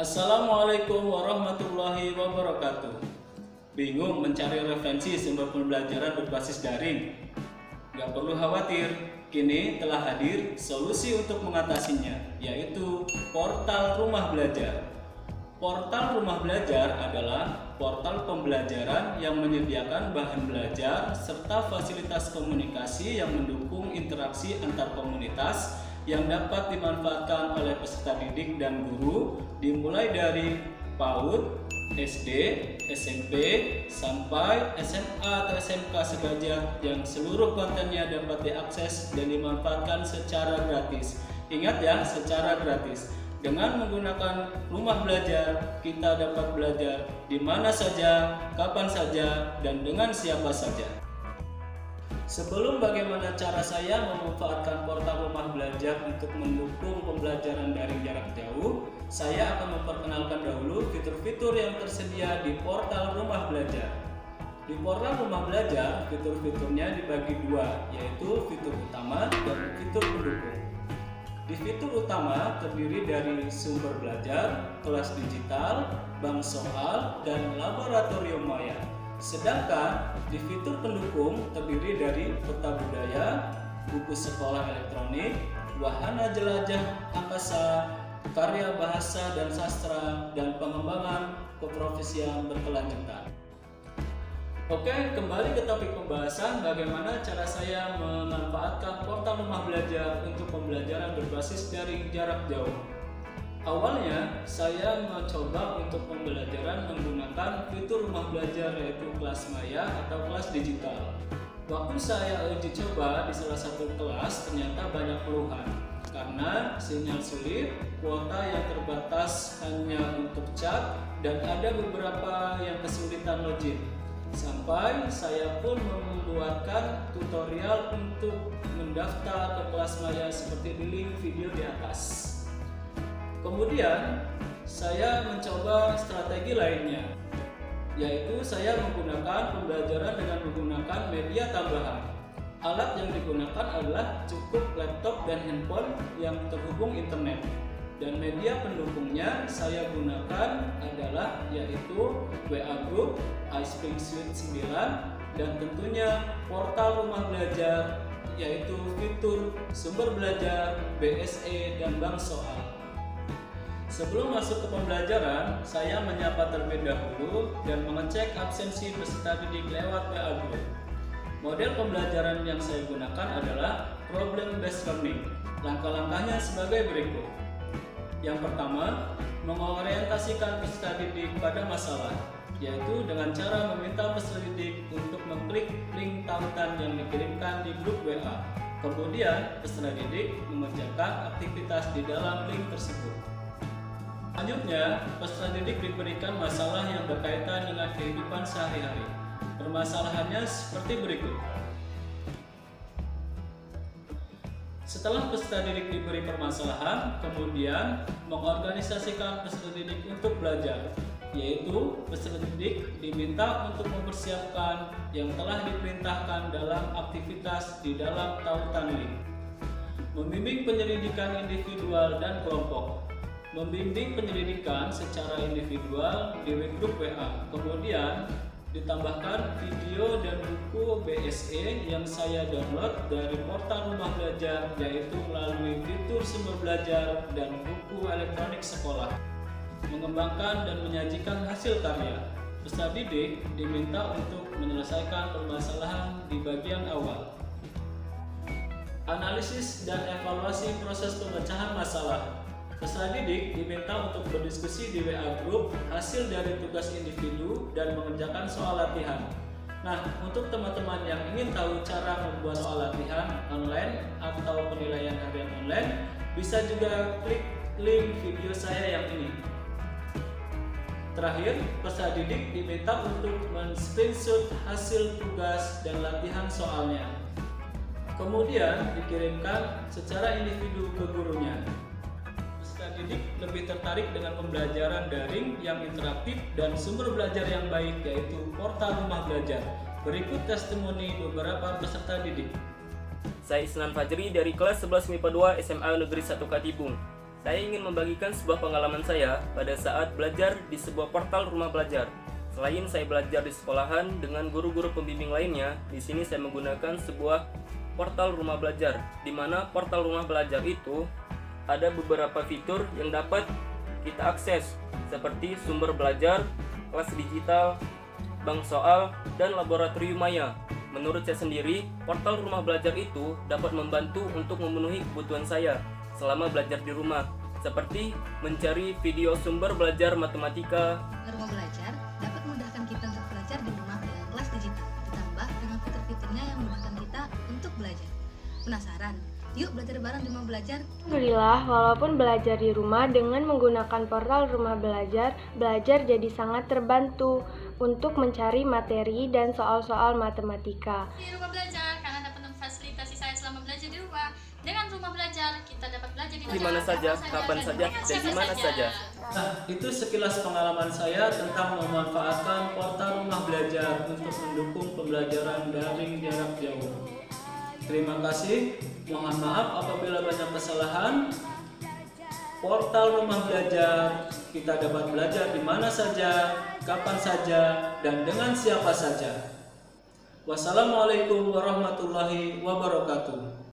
Assalamualaikum warahmatullahi wabarakatuh. Bingung mencari referensi sumber pembelajaran berbasis daring? Gak perlu khawatir, kini telah hadir solusi untuk mengatasinya, yaitu Portal Rumah Belajar. Portal Rumah Belajar adalah portal pembelajaran yang menyediakan bahan belajar serta fasilitas komunikasi yang mendukung interaksi antar komunitas yang dapat dimanfaatkan oleh peserta didik dan guru dimulai dari PAUD, SD, SMP, sampai SMA atau SMK segaja yang seluruh kontennya dapat diakses dan dimanfaatkan secara gratis. Ingat ya, secara gratis. Dengan menggunakan rumah belajar, kita dapat belajar di mana saja, kapan saja, dan dengan siapa saja. Sebelum bagaimana cara saya memanfaatkan portal rumah belajar untuk mendukung pembelajaran daring jarak jauh, saya akan memperkenalkan dahulu fitur-fitur yang tersedia di portal rumah belajar. Di portal rumah belajar, fitur-fiturnya dibagi dua, yaitu fitur utama dan fitur pendukung. Di fitur utama terdiri dari sumber belajar, kelas digital, bank soal, dan laboratorium maya. Sedangkan di fitur pendukung terdiri dari peta budaya, buku sekolah elektronik, wahana jelajah angkasa, karya bahasa dan sastra, dan pengembangan keprofesian berkelanjutan. Oke, kembali ke topik pembahasan bagaimana cara saya memanfaatkan portal rumah belajar untuk pembelajaran berbasis daring jarak jauh. Awalnya, saya mencoba untuk pembelajaran menggunakan fitur rumah belajar yaitu kelas maya atau kelas digital. Waktu saya uji coba di salah satu kelas ternyata banyak keluhan karena sinyal sulit, kuota yang terbatas hanya untuk chat, dan ada beberapa yang kesulitan login. Sampai saya pun membuatkan tutorial untuk mendaftar ke kelas maya seperti di link video di atas. Kemudian, saya mencoba strategi lainnya, yaitu saya menggunakan pembelajaran dengan menggunakan media tambahan. Alat yang digunakan adalah cukup laptop dan handphone yang terhubung internet. Dan media pendukungnya saya gunakan adalah yaitu WA Group, iSpeak Suite 9, dan tentunya portal rumah belajar, yaitu fitur sumber belajar, BSE, dan bank soal. Sebelum masuk ke pembelajaran, saya menyapa terlebih dahulu dan mengecek absensi peserta didik lewat WA Group. Model pembelajaran yang saya gunakan adalah problem-based learning. Langkah-langkahnya sebagai berikut. Yang pertama, mengorientasikan peserta didik pada masalah, yaitu dengan cara meminta peserta didik untuk mengklik link tautan yang dikirimkan di grup WA. Kemudian, peserta didik mengerjakan aktivitas di dalam link tersebut. Selanjutnya, peserta didik diberikan masalah yang berkaitan dengan kehidupan sehari-hari. Permasalahannya seperti berikut. Setelah peserta didik diberi permasalahan, kemudian mengorganisasikan peserta didik untuk belajar, yaitu peserta didik diminta untuk mempersiapkan yang telah diperintahkan dalam aktivitas di dalam tautan link. Membimbing penyelidikan individual dan kelompok. Membimbing penyelidikan secara individual di grup WA, kemudian ditambahkan video dan buku BSE yang saya download dari portal rumah belajar, yaitu melalui fitur sumber belajar dan buku elektronik sekolah. Mengembangkan dan menyajikan hasil karya. Peserta didik diminta untuk menyelesaikan permasalahan di bagian awal. Analisis dan evaluasi proses pemecahan masalah. Peserta didik diminta untuk berdiskusi di WA Group hasil dari tugas individu dan mengerjakan soal latihan. Nah, untuk teman-teman yang ingin tahu cara membuat soal latihan online atau penilaian harian online, bisa juga klik link video saya yang ini. Terakhir, peserta didik diminta untuk men-screenshot hasil tugas dan latihan soalnya. Kemudian dikirimkan secara individu ke gurunya. Peserta didik lebih tertarik dengan pembelajaran daring yang interaktif dan sumber belajar yang baik, yaitu portal rumah belajar. Berikut testimoni beberapa peserta didik. Saya Isnan Fajri dari kelas 11 MIPA 2 SMA Negeri 1 Katibung. Saya ingin membagikan sebuah pengalaman saya pada saat belajar di sebuah portal rumah belajar. Selain saya belajar di sekolahan dengan guru-guru pembimbing lainnya, di sini saya menggunakan sebuah portal rumah belajar, di mana portal rumah belajar itu ada beberapa fitur yang dapat kita akses, seperti sumber belajar, kelas digital, bank soal, dan laboratorium maya. Menurut saya sendiri, portal rumah belajar itu dapat membantu untuk memenuhi kebutuhan saya selama belajar di rumah, seperti mencari video sumber belajar matematika. Rumah belajar dapat memudahkan kita untuk belajar di rumah dengan kelas digital, ditambah dengan fitur-fiturnya yang memudahkan kita untuk belajar. Penasaran? Yuk belajar bareng di rumah belajar. Alhamdulillah, walaupun belajar di rumah dengan menggunakan portal rumah belajar, belajar jadi sangat terbantu untuk mencari materi dan soal-soal matematika. Di rumah belajar karena dapat memfasilitasi saya selama belajar di rumah. Dengan rumah belajar, kita dapat belajar Di mana saja, kapan saja, dan di mana saja. Nah, itu sekilas pengalaman saya tentang memanfaatkan portal rumah belajar untuk mendukung pembelajaran daring jarak jauh. Terima kasih, mohon maaf apabila banyak kesalahan. Portal rumah belajar, kita dapat belajar di mana saja, kapan saja, dan dengan siapa saja. Wassalamualaikum warahmatullahi wabarakatuh.